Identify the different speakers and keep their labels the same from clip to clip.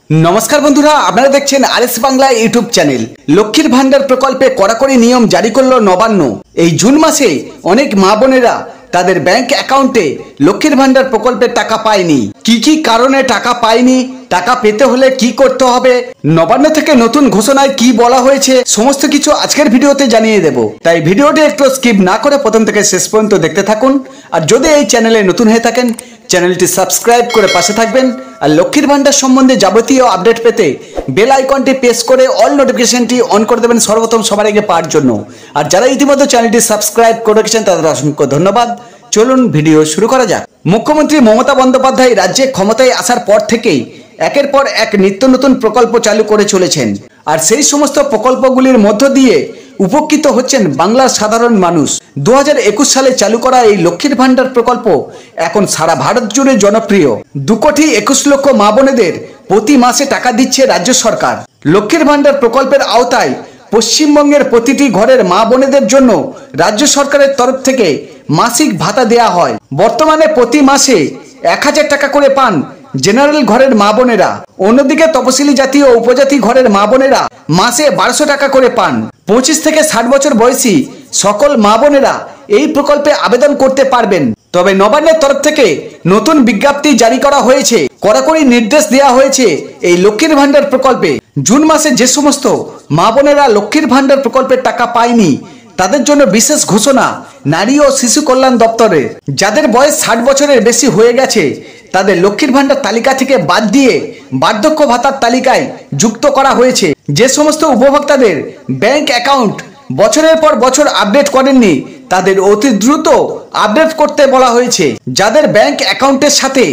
Speaker 1: नमस्कार बंधुरा आपनारा देखছেন आरएस बांगला यूट्यूब चैनल। लक्ष्मीर भांडार प्रकल्पे कड़ाकड़ी नियम जारी करलो नबान्न। এই জুন মাসে অনেক মা বোনেরা তাদের ব্যাংক অ্যাকাউন্টে লক্ষ্মীর ভান্ডার প্রকল্পের টাকা পায়নি। কি কারণে টাকা পায়নি, টাকা পেতে হলে কি করতে হবে, নবান্ন থেকে নতুন ঘোষণায় কি বলা হয়েছে, সমস্ত কিছু আজকের ভিডিওতে জানিয়ে দেব। তাই ভিডিওটি একটু স্কিপ না করে প্রথম থেকে শেষ পর্যন্ত দেখতে থাকুন। আর যদি এই চ্যানেলে নতুন হয়ে থাকেন চ্যানেলটি সাবস্ক্রাইব করে পাশে থাকবেন। আর লক্ষ্মীর ভান্ডার সম্বন্ধে যাবতীয় আপডেট পেতে বেল আইকনটি প্রেস করে অল নোটিফিকেশনটি অন করে দেবেন সর্বপ্রথম সবার আগে পাওয়ার জন্য। আর যারা ইতিমধ্যে চ্যানেলটি সাবস্ক্রাইব করে রেখেছেন তাদের অসংখ্য ধন্যবাদ। চলুন ভিডিও শুরু করা যাক। মুখ্যমন্ত্রী মমতা বন্দ্যোপাধ্যায় রাজ্যে ক্ষমতায় আসার পর থেকেই একের পর এক নিত্য নতুন প্রকল্প চালু করে চলেছেন। আর সেই সমস্ত প্রকল্পগুলির মধ্য দিয়ে উপকৃত হচ্ছেন বাংলার সাধারণ মানুষ। 2021 সালে চালু করা এই লক্ষ্মীর ভান্ডার প্রকল্প এখন সারা ভারত জুড়ে জনপ্রিয়। 2,21,00,000 মা বোনেদের প্রতি মাসে টাকা দিচ্ছে রাজ্য সরকার। লক্ষ্মীর ভান্ডার প্রকল্পের আওতায় পশ্চিমবঙ্গের প্রতিটি ঘরের মা বোনেদের জন্য রাজ্য সরকারের তরফ থেকে মাসিক ভাতা দেয়া হয়। বর্তমানে প্রতি মাসে 1000 টাকা করে পান জেনারেল ঘরের মা বোনেরা। অন্যদিকে তপশিলি জাতি ও উপজাতি ঘরের মা বোনেরা মাসে 1200 টাকা করে পান। 25 থেকে 60 বছর বয়সী সকল মা বোনেরা এই প্রকল্পে আবেদন করতে পারবেন। তবে নবান্নের তরফ থেকে নতুন বিজ্ঞপ্তি জারি করা হয়েছে, কড়াকড়ি নির্দেশ দেওয়া হয়েছে এই লক্ষ্মীর ভান্ডার প্রকল্পে। জুন মাসে যে সমস্ত মা বোনেরা লক্ষ্মীর ভান্ডার প্রকল্পের টাকা পায়নি তাদের জন্য বিশেষ ঘোষণা নারী ও শিশু কল্যাণ দপ্তরের। যাদের বয়স 60 বছরের বেশি হয়ে গেছে তাদের লক্ষ্মীর ভান্ডার তালিকা থেকে বাদ দিয়ে বার্ধক্য ভাতার তালিকায় যুক্ত করা হয়েছে। যে সমস্ত উপভোক্তাদের ব্যাংক অ্যাকাউন্ট বছরের পর বছর আপডেট করেননি তাদের অতি দ্রুত আপডেট করতে বলা হয়েছে। যাদের ব্যাংক অ্যাকাউন্টের সাথে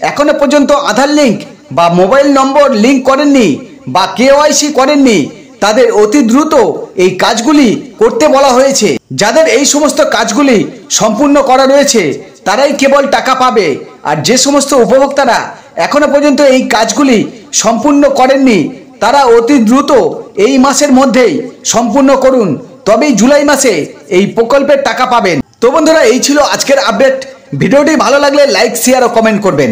Speaker 1: এখনো পর্যন্ত আধার লিঙ্ক বা মোবাইল নম্বর লিঙ্ক করেননি বা KYC করেননি তাদের অতি দ্রুত এই কাজগুলি করতে বলা হয়েছে। যাদের এই সমস্ত কাজগুলি সম্পূর্ণ করা রয়েছে তারাই কেবল টাকা পাবে। আর যে সমস্ত উপভোক্তারা এখনো পর্যন্ত এই কাজগুলি সম্পূর্ণ করেননি তারা অতি দ্রুত এই মাসের মধ্যেই সম্পূর্ণ করুন, তবেই জুলাই মাসে এই প্রকল্পের টাকা পাবেন। তো বন্ধুরা, এই ছিল আজকের আপডেট। ভিডিওটি ভালো লাগলে লাইক, শেয়ার ও কমেন্ট করবেন।